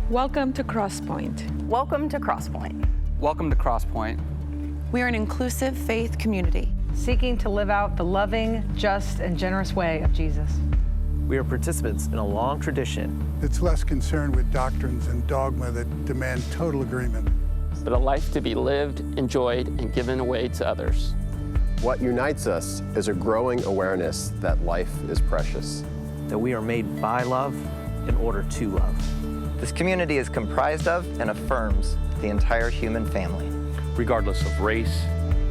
Welcome to Crosspointe. Welcome to Crosspointe. Welcome to Crosspointe. We are an inclusive faith community seeking to live out the loving, just, and generous way of Jesus. We are participants in a long tradition. It's less concerned with doctrines and dogma that demand total agreement, but a life to be lived, enjoyed, and given away to others. What unites us is a growing awareness that life is precious. That we are made by love in order to love. This community is comprised of and affirms the entire human family. Regardless of race,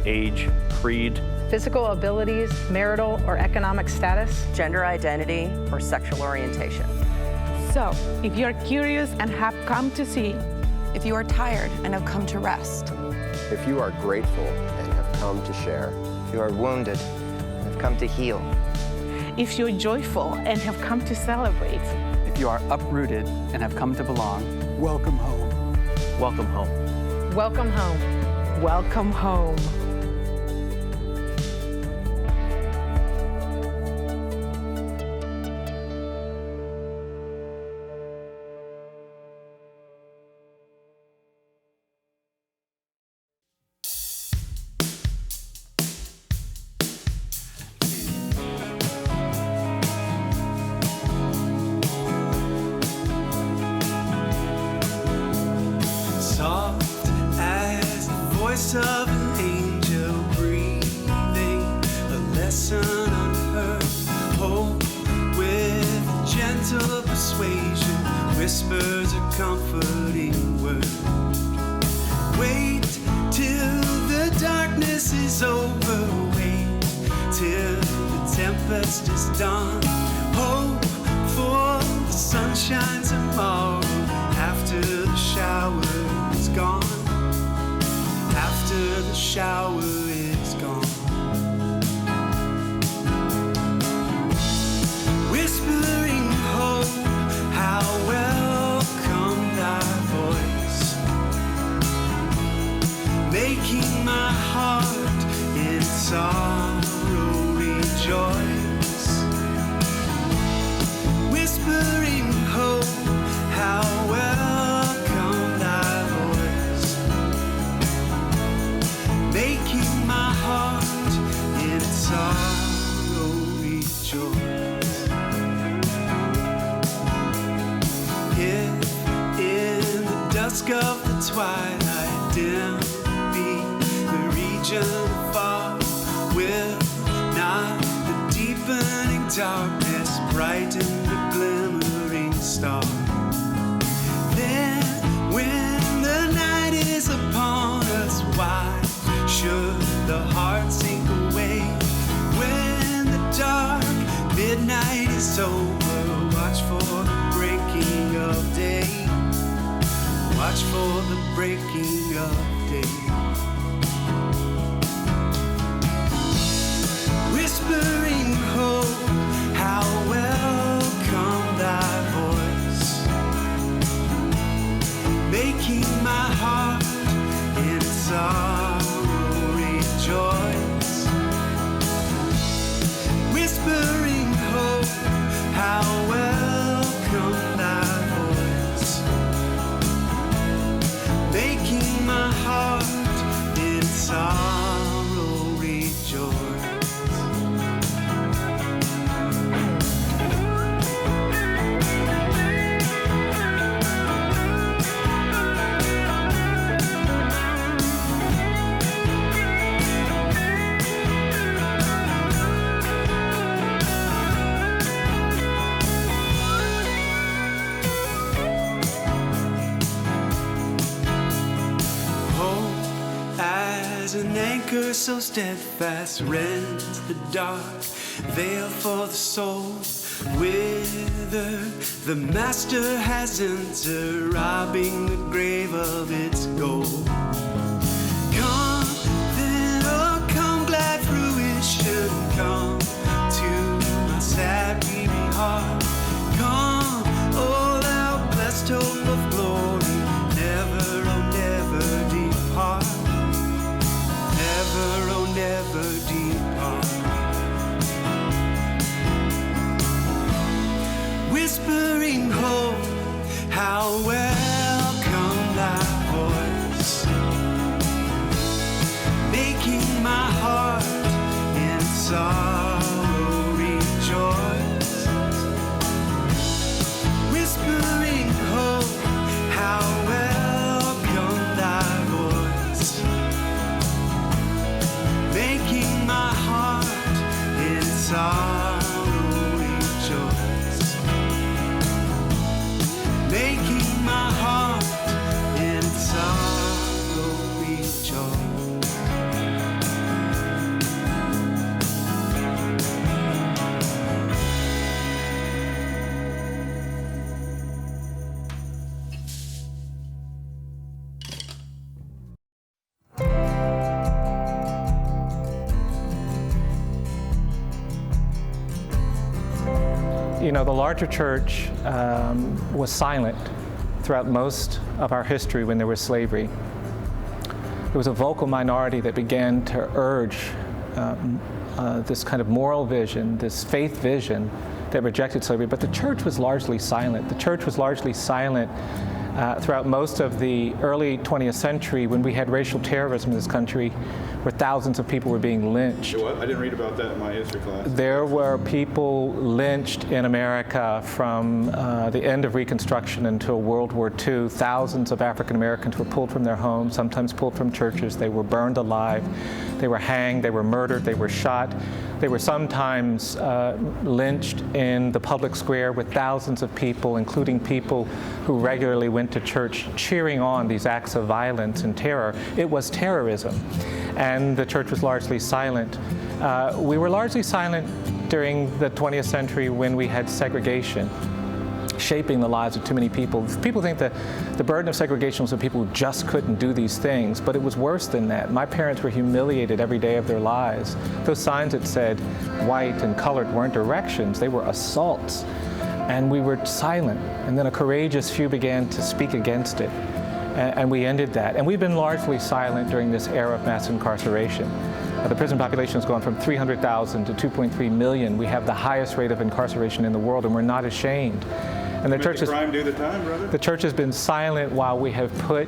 age, creed, physical abilities, marital or economic status, gender identity, or sexual orientation. So, if you're curious and have come to see, if you are tired and have come to rest, if you are grateful and have come to share, if you are wounded and have come to heal, if you're joyful and have come to celebrate, if you are uprooted and have come to belong, welcome home. Welcome home. Welcome home. Welcome home. Of an angel breathing a lesson unheard. Hope with gentle persuasion whispers a comforting word. Wait till the darkness is over. Wait till the tempest is done. Hope for the sunshine tomorrow after the shower is gone. After the shower is gone. Whispering hope, how welcome thy voice, making my heart in sorrow rejoice. Whispering hope, how welcome thy voice, making my heart in sorrow rejoice. If in the dusk of the twilight dim be the region far, will not the deepening darkness brighten the glimmering star? Then when the night is upon us, why should the heart sink away? When the dark midnight is over, watch for the breaking of day. Watch for the breaking of day. Whispering hope, how welcome thy voice, making my heart in sorrow rejoice. Whispering hope, how welcome thy voice, making my heart in sorrow rejoice. An anchor so steadfast rends the dark veil for the soul. Whither the master has entered, robbing the grave of its gold. Come then, oh come glad fruition, come to my sad weary heart. Come, oh thou blessed hope of glory, never, oh never depart. Never, oh never depart. Whispering hope, how well sorrow rejoice, whispering hope, how welcome thy voice, making my heart in sorrow rejoice, making my heart in sorrow rejoice. You know, the larger church was silent throughout most of our history when there was slavery. There was a vocal minority that began to urge this kind of moral vision, this faith vision that rejected slavery, but the church was largely silent. The church was largely silent throughout most of the early 20th century when we had racial terrorism in this country, where thousands of people were being lynched. What? I didn't read about that in my history class. There were people lynched in America from the end of Reconstruction until World War II. Thousands of African Americans were pulled from their homes, sometimes pulled from churches. They were burned alive. They were hanged. They were murdered. They were shot. They were sometimes lynched in the public square with thousands of people, including people who regularly went to church, cheering on these acts of violence and terror. It was terrorism. And the church was largely silent. We were largely silent during the 20th century when we had segregation shaping the lives of too many people. People think that the burden of segregation was for people who just couldn't do these things, but it was worse than that. My parents were humiliated every day of their lives. Those signs that said white and colored weren't directions, they were assaults. And we were silent. And then a courageous few began to speak against it. And we ended that. And we've been largely silent during this era of mass incarceration. The prison population has gone from 300,000 to 2.3 million. We have the highest rate of incarceration in the world, and we're not ashamed. And the church crime do the time, brother? The church has been silent while we have put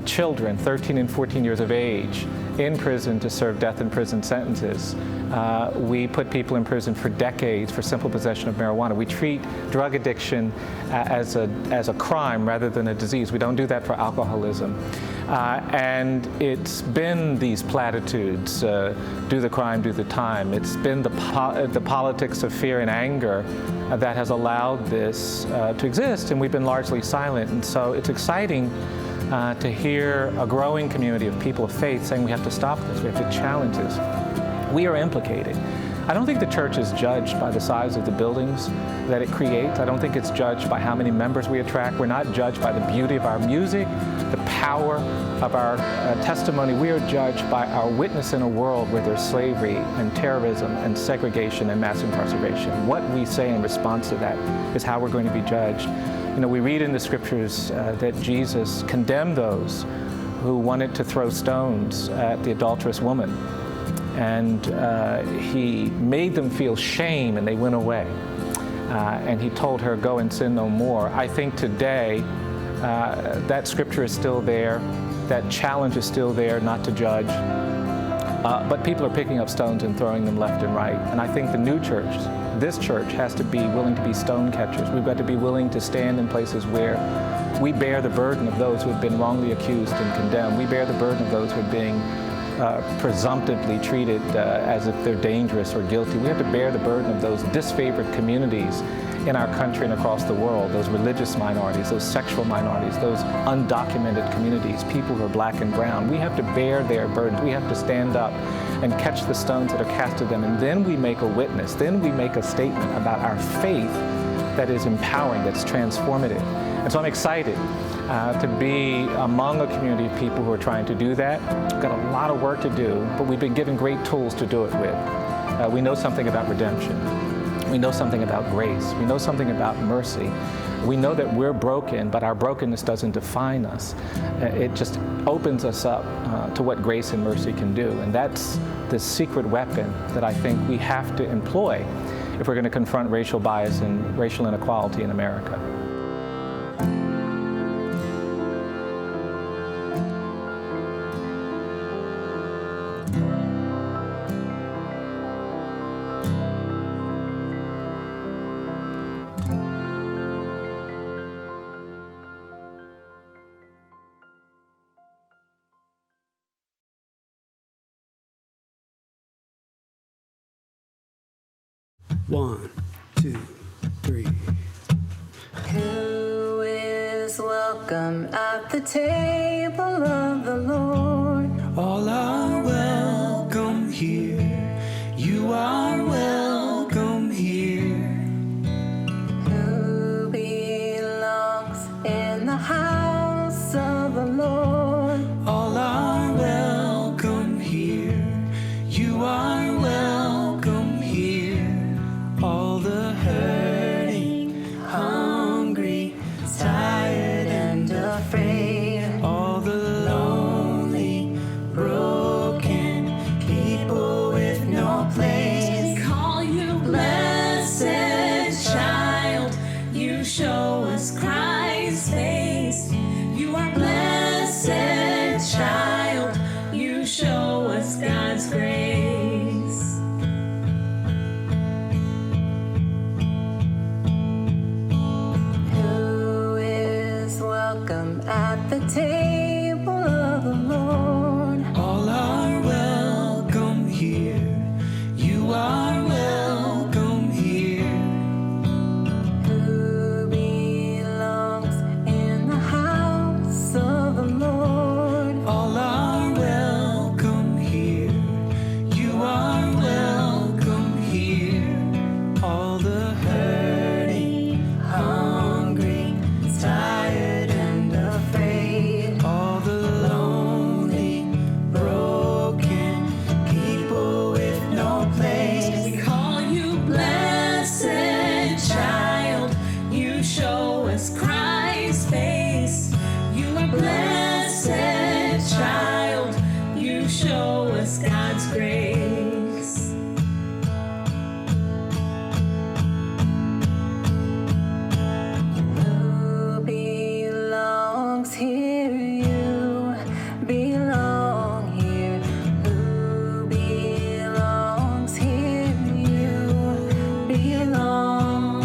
children, 13 and 14 years of age, in prison to serve death in prison sentences. We put people in prison for decades for simple possession of marijuana. We treat drug addiction as a crime rather than a disease. We don't do that for alcoholism. And it's been these platitudes, do the crime, do the time. It's been the politics of fear and anger that has allowed this to exist, and we've been largely silent. And so it's exciting to hear a growing community of people of faith saying we have to stop this, we have to challenge this. We are implicated. I don't think the church is judged by the size of the buildings that it creates. I don't think it's judged by how many members we attract. We're not judged by the beauty of our music, the power of our testimony. We are judged by our witness in a world where there's slavery and terrorism and segregation and mass incarceration. What we say in response to that is how we're going to be judged. You know, we read in the scriptures that Jesus condemned those who wanted to throw stones at the adulterous woman. And he made them feel shame, and they went away. And he told her, go and sin no more. I think today that scripture is still there. That challenge is still there, not to judge. But people are picking up stones and throwing them left and right. And I think the new church, this church, has to be willing to be stone catchers. We've got to be willing to stand in places where we bear the burden of those who have been wrongly accused and condemned. We bear the burden of those who are being presumptively treated as if they're dangerous or guilty. We have to bear the burden of those disfavored communities in our country and across the world, those religious minorities, those sexual minorities, those undocumented communities, people who are black and brown. We have to bear their burdens. We have to stand up and catch the stones that are cast at them, and then we make a witness. Then we make a statement about our faith that is empowering, that's transformative. And so I'm excited to be among a community of people who are trying to do that. We've got a lot of work to do, but we've been given great tools to do it with. We know something about redemption. We know something about grace. We know something about mercy. We know that we're broken, but our brokenness doesn't define us. It just opens us up to what grace and mercy can do. And that's the secret weapon that I think we have to employ if we're going to confront racial bias and racial inequality in America. 1, 2, 3. Who is welcome at the table of the Lord? All are welcome here. You are welcome here. Who belongs in the house of the Lord? All are welcome here. You are welcome here. All the hurting, hungry, tired and afraid. All the lonely, broken people with no place. We call you blessed child. You show us Christ's face. You are blessed child. You show us God's grace. Who is welcome at the table of the Lord? All are welcome here. You are welcome here. Who belongs in the house of the Lord? All are welcome here. You are welcome here. All the hurting, hungry, tired and afraid. All the lonely, broken people with no place. We call you blessed child. You show us Christ's face. You are blessed child. You show us God's grace. Who belongs here? You belong here. Who belongs here? You belong.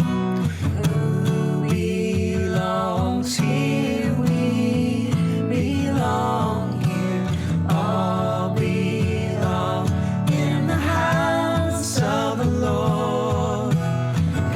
Who belongs here? We belong here. All belong in the house of the Lord.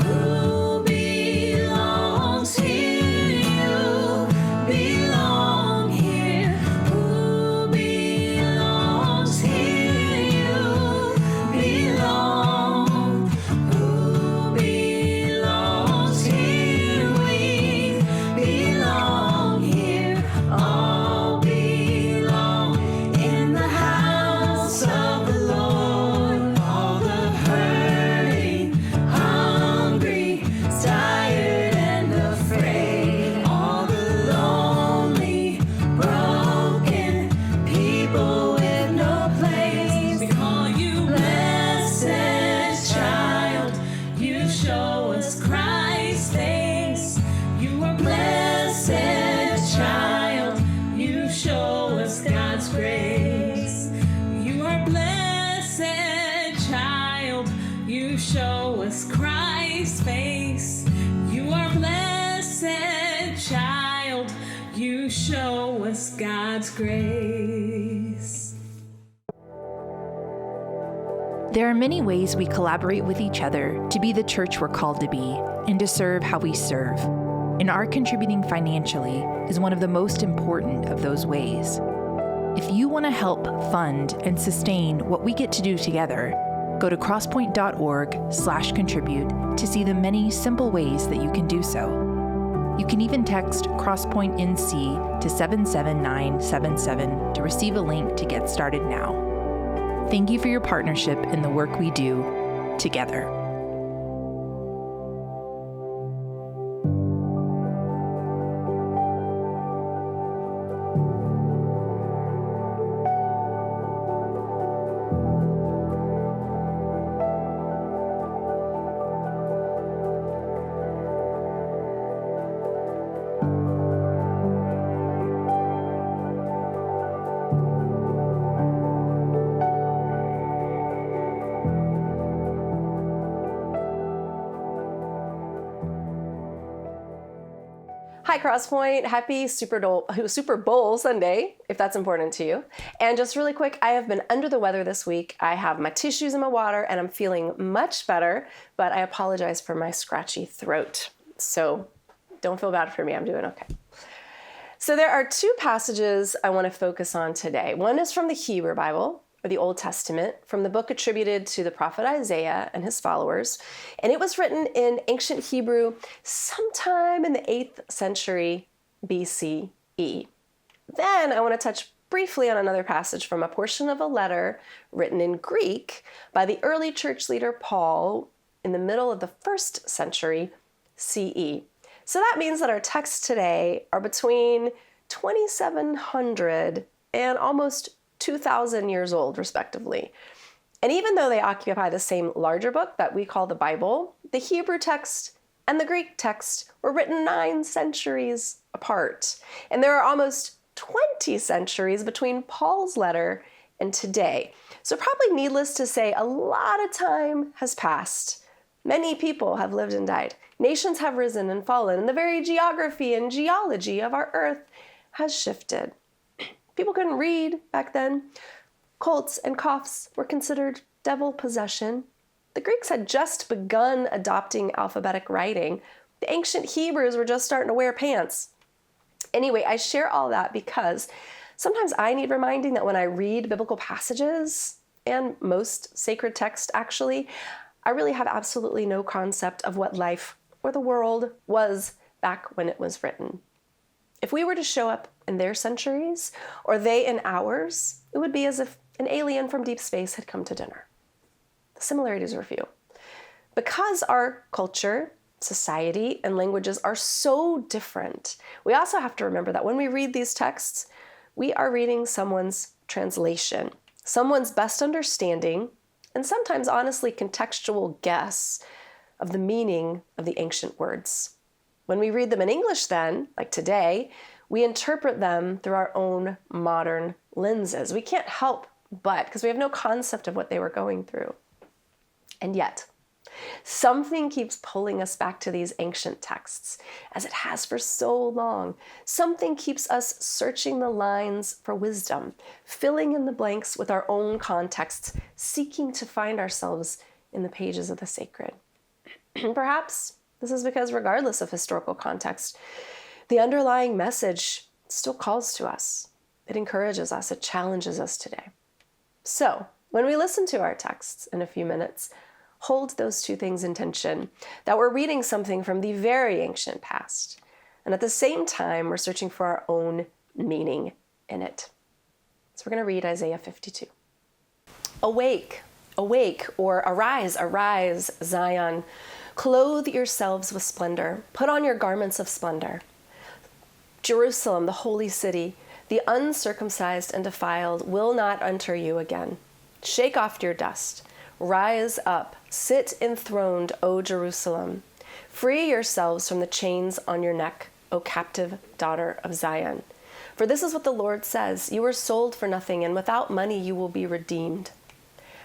Who belongs here? You belong here. Who belongs here? You belong. Who belongs here? We belong here. All belong in the house of the Lord. All the hurting, hungry, tired and afraid. All the lonely, broken people with no place. We call you blessed child. You show us Christ's face. You are blessed child. You show us God's grace. You are blessed child. You show us Christ's face. You are blessed child. You show us God's grace. There are many ways we collaborate with each other to be the church we're called to be and to serve how we serve. And our contributing financially is one of the most important of those ways. If you want to help fund and sustain what we get to do together, go to crosspoint.org/contribute to see the many simple ways that you can do so. You can even text CrosspointNC to 77977 to receive a link to get started now. Thank you for your partnership in the work we do together. Crosspointe. Happy Super Bowl Sunday, if that's important to you. And just really quick, I have been under the weather this week. I have my tissues and my water, and I'm feeling much better, but I apologize for my scratchy throat. So don't feel bad for me. I'm doing okay. So there are two passages I want to focus on today. One is from the Hebrew Bible, or the Old Testament, from the book attributed to the prophet Isaiah and his followers. And it was written in ancient Hebrew sometime in the 8th century BCE. Then I want to touch briefly on another passage from a portion of a letter written in Greek by the early church leader Paul in the middle of the 1st century CE. So that means that our texts today are between 2,700 and almost 2,000 years old, respectively. And even though they occupy the same larger book that we call the Bible, the Hebrew text and the Greek text were written 9 centuries apart. And there are almost 20 centuries between Paul's letter and today. So probably needless to say, a lot of time has passed. Many people have lived and died. Nations have risen and fallen, and the very geography and geology of our earth has shifted. People couldn't read back then. Colts and coughs were considered devil possession. The Greeks had just begun adopting alphabetic writing. The ancient Hebrews were just starting to wear pants. Anyway, I share all that because sometimes I need reminding that when I read biblical passages, and most sacred text actually, I really have absolutely no concept of what life or the world was back when it was written. If we were to show up in their centuries, or they in ours, it would be as if an alien from deep space had come to dinner. The similarities are few. Because our culture, society, and languages are so different, we also have to remember that when we read these texts, we are reading someone's translation, someone's best understanding, and sometimes honestly contextual guess of the meaning of the ancient words. When we read them in English then, like today, we interpret them through our own modern lenses. We can't help but, because we have no concept of what they were going through. And yet, something keeps pulling us back to these ancient texts, as it has for so long. Something keeps us searching the lines for wisdom, filling in the blanks with our own contexts, seeking to find ourselves in the pages of the sacred. Perhaps this is because regardless of historical context, the underlying message still calls to us. It encourages us. It challenges us today. So when we listen to our texts in a few minutes, hold those two things in tension, that we're reading something from the very ancient past, and at the same time, we're searching for our own meaning in it. So we're going to read Isaiah 52. Awake, awake, or arise, arise, Zion. Clothe yourselves with splendor. Put on your garments of splendor. Jerusalem, the holy city, the uncircumcised and defiled will not enter you again. Shake off your dust. Rise up. Sit enthroned, O Jerusalem. Free yourselves from the chains on your neck, O captive daughter of Zion. For this is what the Lord says, you were sold for nothing, and without money you will be redeemed.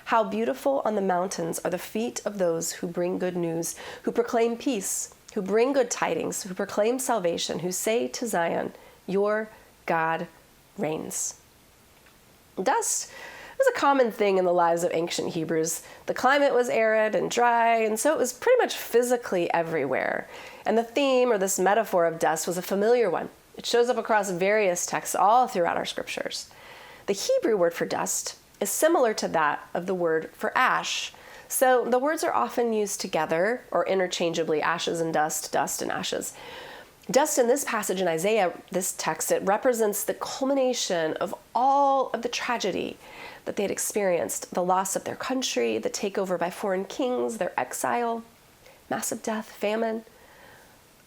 How beautiful on the mountains are the feet of those who bring good news, who proclaim peace, who bring good tidings, who proclaim salvation, who say to Zion, your God reigns. Dust was a common thing in the lives of ancient Hebrews. The climate was arid and dry, and so it was pretty much physically everywhere. And the theme, or this metaphor of dust, was a familiar one. It shows up across various texts all throughout our scriptures. The Hebrew word for dust is similar to that of the word for ash. So the words are often used together or interchangeably, ashes and dust and ashes. Dust in this passage in Isaiah, this text, it represents the culmination of all of the tragedy that they had experienced, the loss of their country, the takeover by foreign kings, their exile, massive death, famine.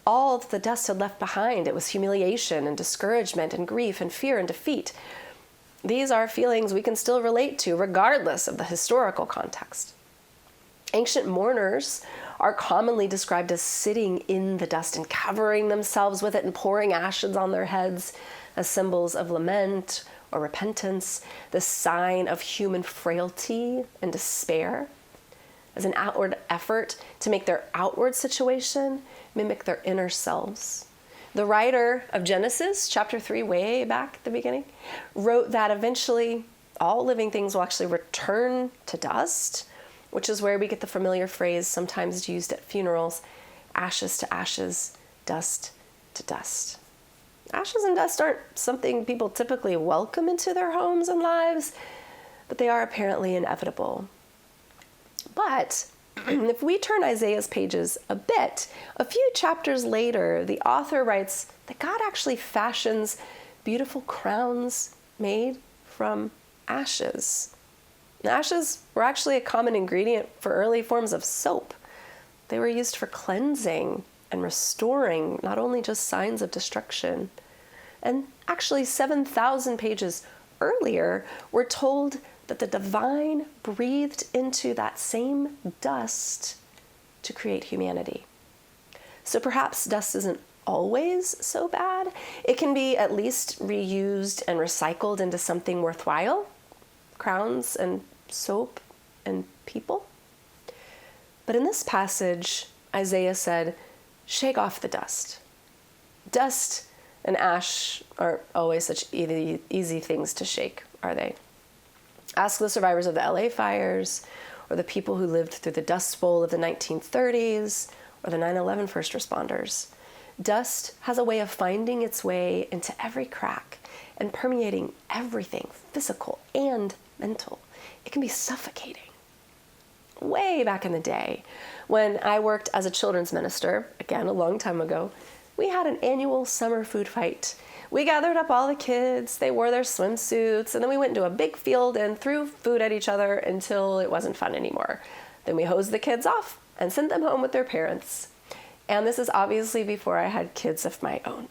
All that the dust had left behind, it was humiliation and discouragement and grief and fear and defeat. These are feelings we can still relate to regardless of the historical context. Ancient mourners are commonly described as sitting in the dust and covering themselves with it and pouring ashes on their heads as symbols of lament or repentance, the sign of human frailty and despair, as an outward effort to make their outward situation mimic their inner selves. The writer of Genesis, chapter 3, way back at the beginning, wrote that eventually all living things will actually return to dust, which is where we get the familiar phrase sometimes used at funerals, ashes to ashes, dust to dust. Ashes and dust aren't something people typically welcome into their homes and lives, but they are apparently inevitable. But if we turn Isaiah's pages a bit, a few chapters later, the author writes that God actually fashions beautiful crowns made from ashes. Ashes were actually a common ingredient for early forms of soap. They were used for cleansing and restoring, not only just signs of destruction. And actually 7,000 pages earlier, we're told that the divine breathed into that same dust to create humanity. So perhaps dust isn't always so bad. It can be at least reused and recycled into something worthwhile. Crowns and soap and people. But in this passage, Isaiah said, shake off the dust. Dust and ash aren't always such easy things to shake, are they? Ask the survivors of the LA fires, or the people who lived through the Dust Bowl of the 1930s, or the 9/11 first responders. Dust has a way of finding its way into every crack and permeating everything, physical and mental. It can be suffocating. Way back in the day, when I worked as a children's minister, again, a long time ago, we had an annual summer food fight. We gathered up all the kids, they wore their swimsuits, and then we went into a big field and threw food at each other until it wasn't fun anymore. Then we hosed the kids off and sent them home with their parents. And this is obviously before I had kids of my own.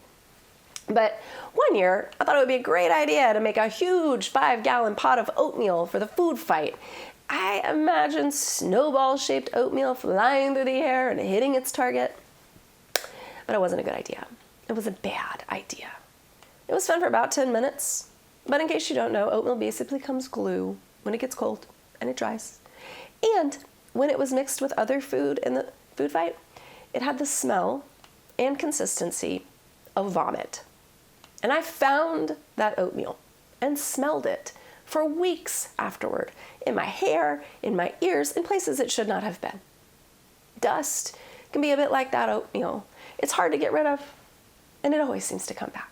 But one year, I thought it would be a great idea to make a huge 5-gallon pot of oatmeal for the food fight. I imagined snowball-shaped oatmeal flying through the air and hitting its target. But it wasn't a good idea. It was a bad idea. It was fun for about 10 minutes. But in case you don't know, oatmeal basically becomes glue when it gets cold and it dries. And when it was mixed with other food in the food fight, it had the smell and consistency of vomit. And I found that oatmeal and smelled it for weeks afterward, in my hair, in my ears, in places it should not have been. Dust can be a bit like that oatmeal. It's hard to get rid of, and it always seems to come back.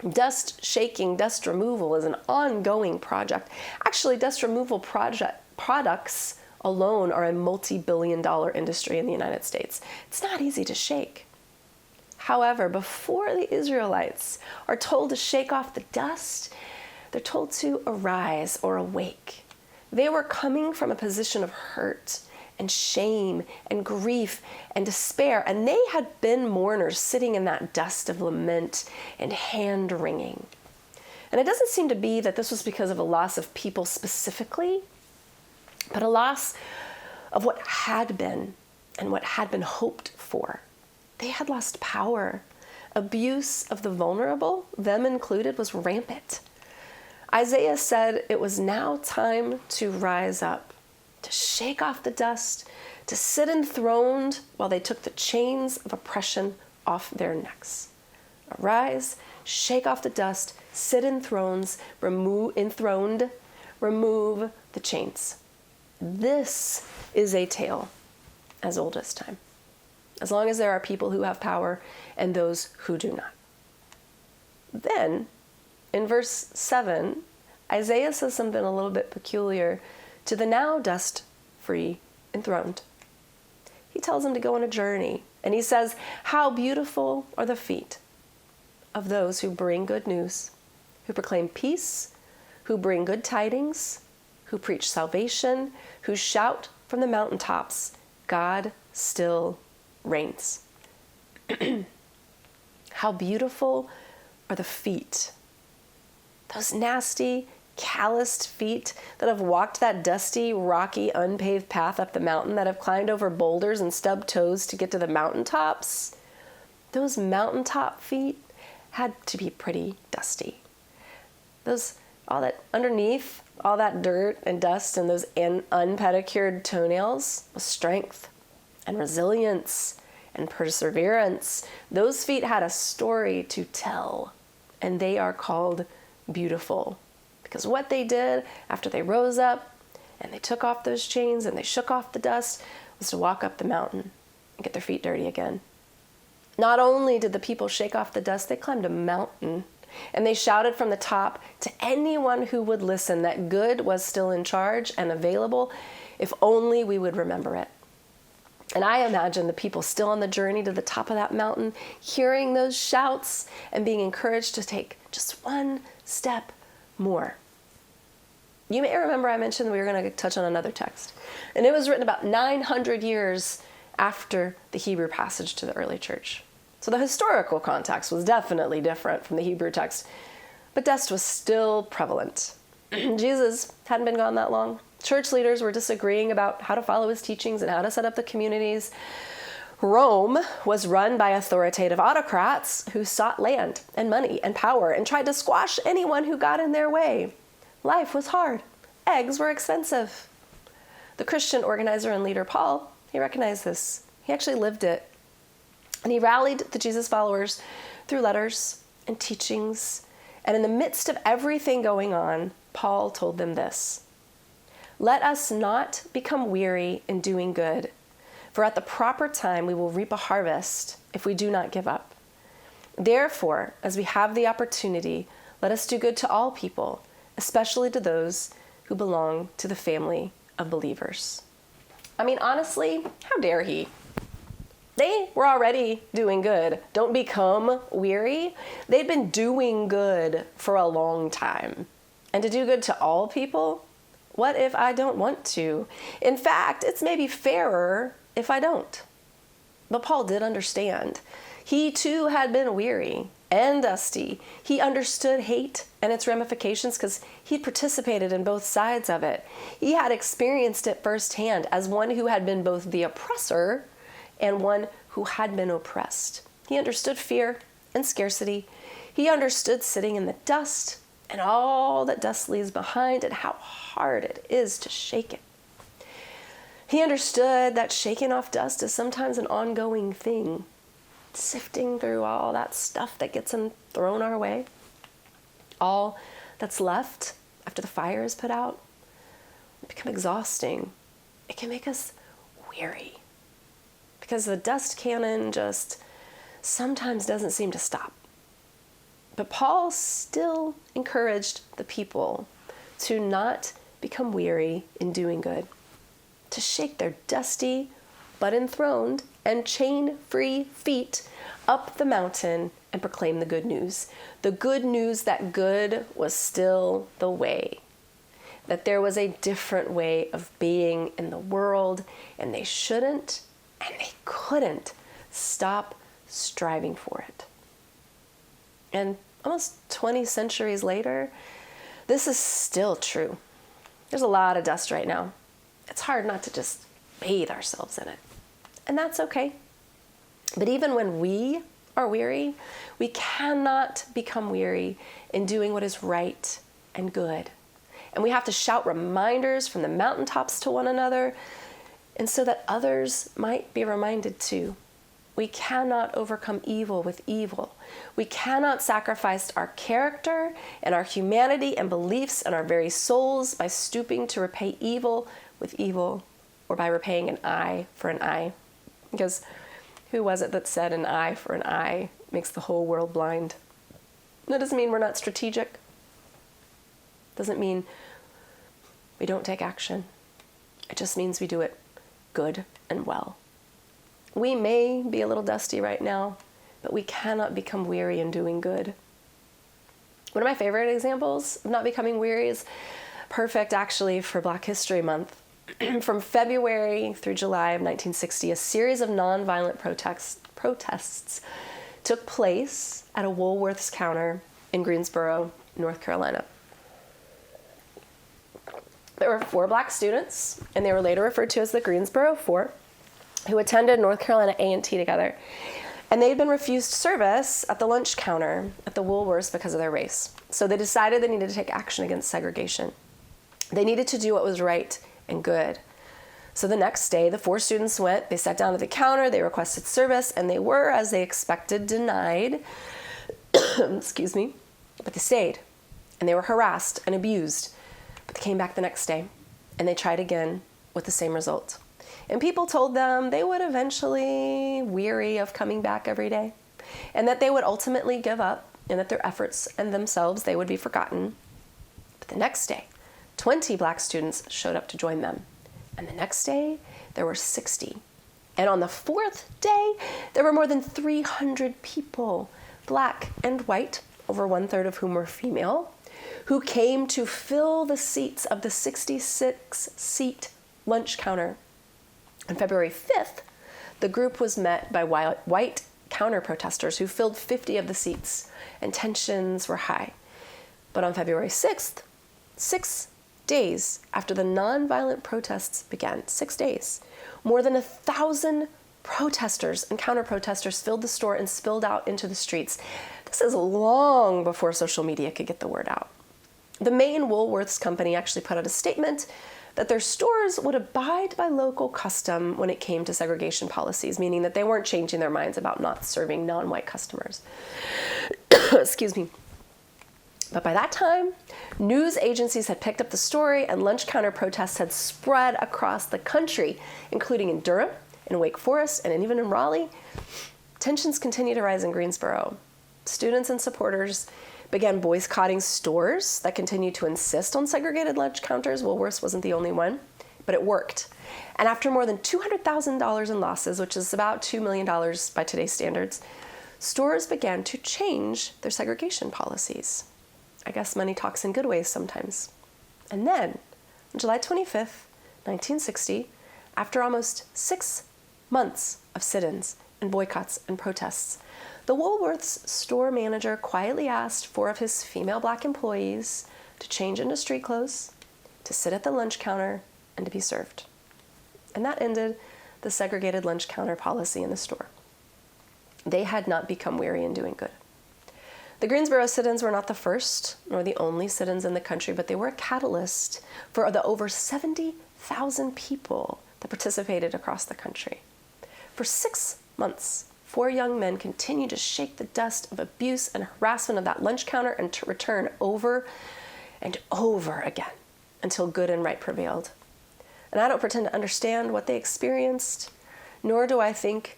Dust shaking, dust removal is an ongoing project. Actually, dust removal products alone are a multi-billion-dollar industry in the United States. It's not easy to shake. However, before the Israelites are told to shake off the dust, they're told to arise or awake. They were coming from a position of hurt and shame and grief and despair, and they had been mourners sitting in that dust of lament and hand-wringing. And it doesn't seem to be that this was because of a loss of people specifically, but a loss of what had been and what had been hoped for. They had lost power. Abuse of the vulnerable, them included, was rampant. Isaiah said it was now time to rise up, to shake off the dust, to sit enthroned while they took the chains of oppression off their necks. Arise, shake off the dust, sit enthroned, remove the chains. This is a tale as old as time, as long as there are people who have power and those who do not. Then, in verse 7, Isaiah says something a little bit peculiar to the now dust-free enthroned. He tells them to go on a journey, and he says, how beautiful are the feet of those who bring good news, who proclaim peace, who bring good tidings, who preach salvation, who shout from the mountaintops, God still reigns. How beautiful are the feet. Those nasty, calloused feet that have walked that dusty, rocky, unpaved path up the mountain, that have climbed over boulders and stubbed toes to get to the mountaintops. Those mountaintop feet had to be pretty dusty. All that underneath, all that dirt and dust and those unpedicured toenails was strength and resilience and perseverance. Those feet had a story to tell, and they are called beautiful. Because what they did after they rose up and they took off those chains and they shook off the dust was to walk up the mountain and get their feet dirty again. Not only did the people shake off the dust, they climbed a mountain and they shouted from the top to anyone who would listen that good was still in charge and available if only we would remember it. And I imagine the people still on the journey to the top of that mountain, hearing those shouts and being encouraged to take just one step more. You may remember I mentioned we were going to touch on another text. And it was written about 900 years after the Hebrew passage to the early church. So the historical context was definitely different from the Hebrew text, but dust was still prevalent. Jesus hadn't been gone that long. Church leaders were disagreeing about how to follow his teachings and how to set up the communities. Rome was run by authoritative autocrats who sought land and money and power and tried to squash anyone who got in their way. Life was hard. Eggs were expensive. The Christian organizer and leader Paul, he recognized this. He actually lived it. And he rallied the Jesus followers through letters and teachings. And in the midst of everything going on, Paul told them this: "Let us not become weary in doing good, for at the proper time we will reap a harvest if we do not give up. Therefore, as we have the opportunity, let us do good to all people, especially to those who belong to the family of believers." I mean, honestly, how dare he? They were already doing good. Don't become weary. They'd been doing good for a long time. And to do good to all people? What if I don't want to? In fact, it's maybe fairer if I don't. But Paul did understand. He too had been weary and dusty. He understood hate and its ramifications because he'd participated in both sides of it. He had experienced it firsthand as one who had been both the oppressor and one who had been oppressed. He understood fear and scarcity. He understood sitting in the dust and all that dust leaves behind and how hard it is to shake it. He understood that shaking off dust is sometimes an ongoing thing, sifting through all that stuff that gets thrown our way. All that's left after the fire is put out, it can become exhausting. It can make us weary because the dust cannon just sometimes doesn't seem to stop. But Paul still encouraged the people to not become weary in doing good, to shake their dusty but enthroned and chain-free feet up the mountain and proclaim the good news. The good news that good was still the way, that there was a different way of being in the world, and they shouldn't and they couldn't stop striving for it. And almost 20 centuries later, this is still true. There's a lot of dust right now. It's hard not to just bathe ourselves in it. And that's okay. But even when we are weary, we cannot become weary in doing what is right and good. And we have to shout reminders from the mountaintops to one another, and so that others might be reminded too. We cannot overcome evil with evil. We cannot sacrifice our character and our humanity and beliefs and our very souls by stooping to repay evil with evil or by repaying an eye for an eye. Because who was it that said an eye for an eye makes the whole world blind? That doesn't mean we're not strategic. Doesn't mean we don't take action. It just means we do it good and well. We may be a little dusty right now, but we cannot become weary in doing good. One of my favorite examples of not becoming weary is perfect actually for Black History Month. From February through July of 1960, a series of nonviolent protests took place at a Woolworth's counter in Greensboro, North Carolina. There were 4 Black students, and they were later referred to as the Greensboro Four, who attended North Carolina A&T together. And they had been refused service at the lunch counter at the Woolworths because of their race. So they decided they needed to take action against segregation. They needed to do what was right and good. So the next day, the 4 students went, they sat down at the counter, they requested service, and they were, as they expected, denied. Excuse me. But they stayed, and they were harassed and abused. But they came back the next day, and they tried again with the same result. And people told them they would eventually weary of coming back every day, and that they would ultimately give up, and that their efforts and themselves, they would be forgotten. But the next day, 20 Black students showed up to join them. And the next day, there were 60. And on the 4th day, there were more than 300 people, Black and white, over 1/3 of whom were female, who came to fill the seats of the 66-seat lunch counter. On February 5th, the group was met by white counter-protesters who filled 50 of the seats, and tensions were high. But on February 6th, 6 days after the nonviolent protests began, 6 days, more than 1,000 protesters and counter-protesters filled the store and spilled out into the streets. This is long before social media could get the word out. The main Woolworths company actually put out a statement that their stores would abide by local custom when it came to segregation policies, meaning that they weren't changing their minds about not serving non-white customers. Excuse me. But by that time, news agencies had picked up the story, and lunch counter protests had spread across the country, including in Durham, in Wake Forest, and even in Raleigh. Tensions continued to rise in Greensboro. Students and supporters began boycotting stores that continued to insist on segregated lunch counters. Woolworths wasn't the only one, but it worked. And after more than $200,000 in losses, which is about $2 million by today's standards, stores began to change their segregation policies. I guess money talks in good ways sometimes. And then, on July 25th, 1960, after almost 6 months of sit-ins and boycotts and protests, the Woolworths store manager quietly asked 4 of his female Black employees to change into street clothes, to sit at the lunch counter, and to be served. And that ended the segregated lunch counter policy in the store. They had not become weary in doing good. The Greensboro sit-ins were not the first nor the only sit-ins in the country, but they were a catalyst for the over 70,000 people that participated across the country. For 6 months, 4 young men continued to shake the dust of abuse and harassment of that lunch counter and to return over and over again until good and right prevailed. And I don't pretend to understand what they experienced, nor do I think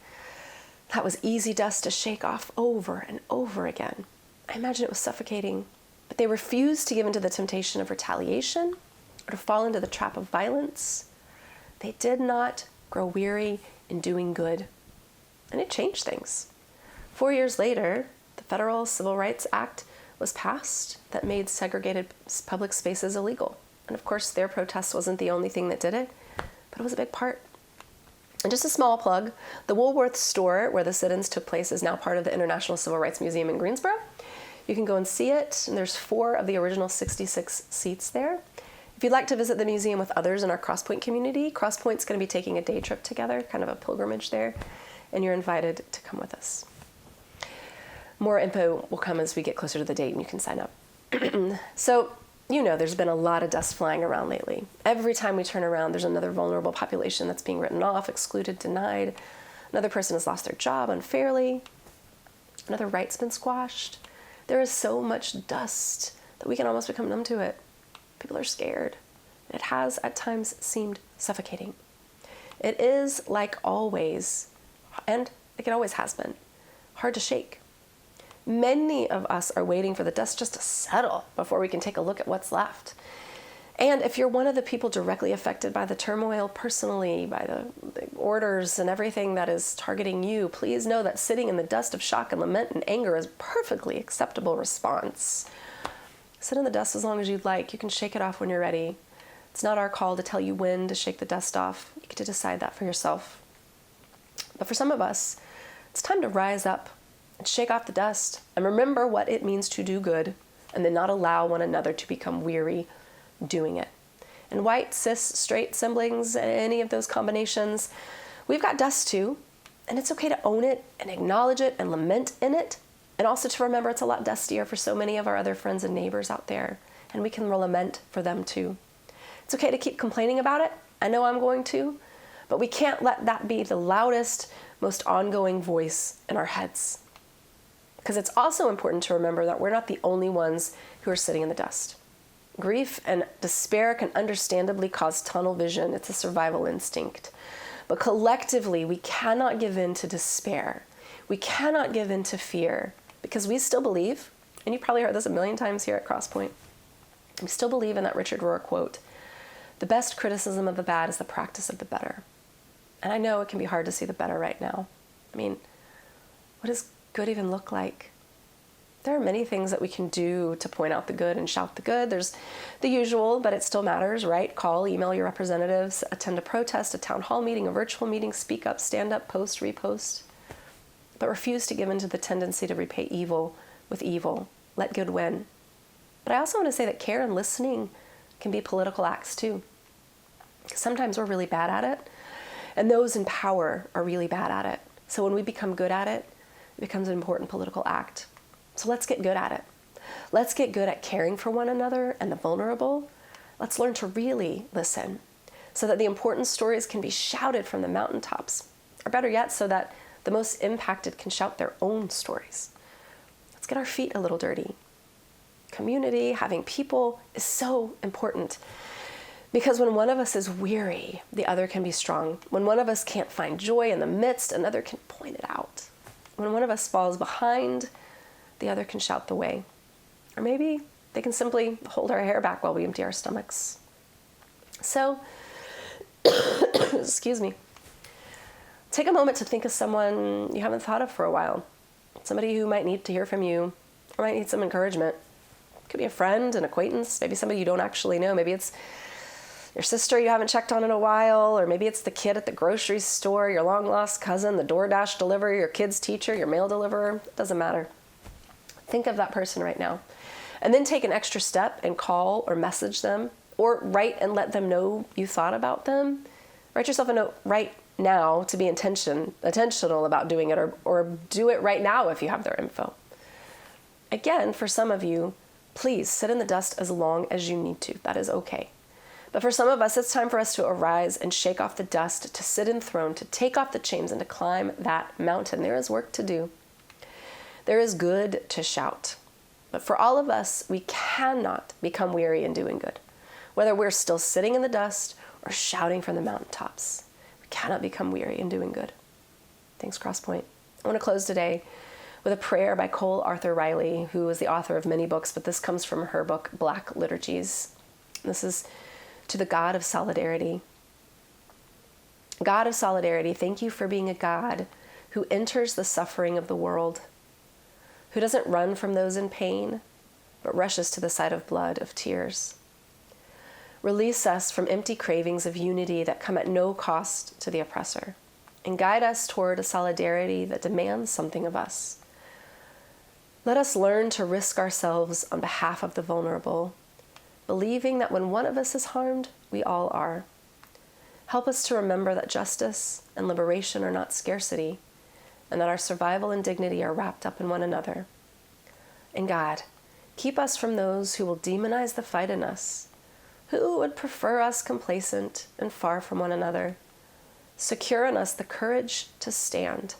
that was easy dust to shake off over and over again. I imagine it was suffocating, but they refused to give into the temptation of retaliation or to fall into the trap of violence. They did not grow weary in doing good, and it changed things. 4 years later, the Federal Civil Rights Act was passed that made segregated public spaces illegal. And of course, their protest wasn't the only thing that did it, but it was a big part. And just a small plug, the Woolworths store where the sit-ins took place is now part of the International Civil Rights Museum in Greensboro. You can go and see it, and there's 4 of the original 66 seats there. If you'd like to visit the museum with others in our Crosspointe community, Crosspointe's going to be taking a day trip together, kind of a pilgrimage there, and you're invited to come with us. More info will come as we get closer to the date, and you can sign up. So, you know, there's been a lot of dust flying around lately. Every time we turn around, there's another vulnerable population that's being written off, excluded, denied. Another person has lost their job unfairly. Another right's been squashed. There is so much dust that we can almost become numb to it. People are scared. It has at times seemed suffocating. It is, like always, and like it always has been, hard to shake. Many of us are waiting for the dust just to settle before we can take a look at what's left. And if you're one of the people directly affected by the turmoil personally, by the orders and everything that is targeting you, please know that sitting in the dust of shock and lament and anger is a perfectly acceptable response. Sit in the dust as long as you'd like. You can shake it off when you're ready. It's not our call to tell you when to shake the dust off. You get to decide that for yourself. But for some of us, it's time to rise up and shake off the dust and remember what it means to do good and then not allow one another to become weary doing it. And white, cis, straight siblings, any of those combinations, we've got dust too, and it's okay to own it and acknowledge it and lament in it, and also to remember it's a lot dustier for so many of our other friends and neighbors out there, and we can lament for them too. It's okay to keep complaining about it. I know I'm going to, But we can't let that be the loudest, most ongoing voice in our heads. Because it's also important to remember that we're not the only ones who are sitting in the dust. Grief and despair can understandably cause tunnel vision. It's a survival instinct. But collectively, we cannot give in to despair. We cannot give in to fear, because we still believe, and you probably heard this a million times here at Crosspointe, we still believe in that Richard Rohr quote, "The best criticism of the bad is the practice of the better." And I know it can be hard to see the better right now. I mean, what does good even look like? There are many things that we can do to point out the good and shout the good. There's the usual, but it still matters, right? Call, email your representatives, attend a protest, a town hall meeting, a virtual meeting, speak up, stand up, post, repost. But refuse to give in to the tendency to repay evil with evil. Let good win. But I also want to say that care and listening can be political acts too. Sometimes we're really bad at it, and those in power are really bad at it. So when we become good at it, it becomes an important political act. So let's get good at it. Let's get good at caring for one another and the vulnerable. Let's learn to really listen so that the important stories can be shouted from the mountaintops, or better yet, so that the most impacted can shout their own stories. Let's get our feet a little dirty. Community, having people is so important. Because when one of us is weary, the other can be strong. When one of us can't find joy in the midst, another can point it out. When one of us falls behind, the other can shout the way. Or maybe they can simply hold our hair back while we empty our stomachs. So, excuse me. Take a moment to think of someone you haven't thought of for a while. Somebody who might need to hear from you, or might need some encouragement. It could be a friend, an acquaintance, maybe somebody you don't actually know. Maybe it's your sister you haven't checked on in a while, or maybe it's the kid at the grocery store, your long-lost cousin, the DoorDash deliverer, your kid's teacher, your mail deliverer. It doesn't matter. Think of that person right now. And then take an extra step and call or message them, or write and let them know you thought about them. Write yourself a note right now to be intentional about doing it, or do it right now if you have their info. Again, for some of you, please sit in the dust as long as you need to. That is okay. But for some of us, it's time for us to arise and shake off the dust, to sit enthroned, to take off the chains, and to climb that mountain. There is work to do. There is good to shout. But for all of us, we cannot become weary in doing good, whether we're still sitting in the dust or shouting from the mountaintops. We cannot become weary in doing good. Thanks, Crosspointe. I want to close today with a prayer by Cole Arthur Riley, who is the author of many books, but this comes from her book, Black Liturgies. This is to the God of solidarity. God of solidarity, thank you for being a God who enters the suffering of the world, who doesn't run from those in pain, but rushes to the side of blood, of tears. Release us from empty cravings of unity that come at no cost to the oppressor, and guide us toward a solidarity that demands something of us. Let us learn to risk ourselves on behalf of the vulnerable, believing that when one of us is harmed, we all are. Help us to remember that justice and liberation are not scarcity, and that our survival and dignity are wrapped up in one another. And God, keep us from those who will demonize the fight in us, who would prefer us complacent and far from one another. Secure in us the courage to stand,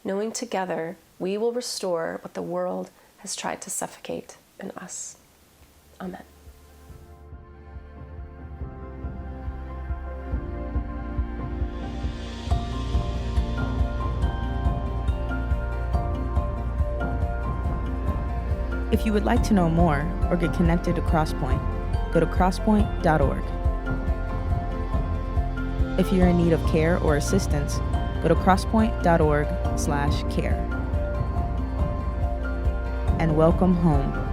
knowing together we will restore what the world has tried to suffocate in us. Amen. If you would like to know more or get connected to Crosspointe, go to crosspoint.org. If you're in need of care or assistance, go to crosspoint.org/care. And welcome home.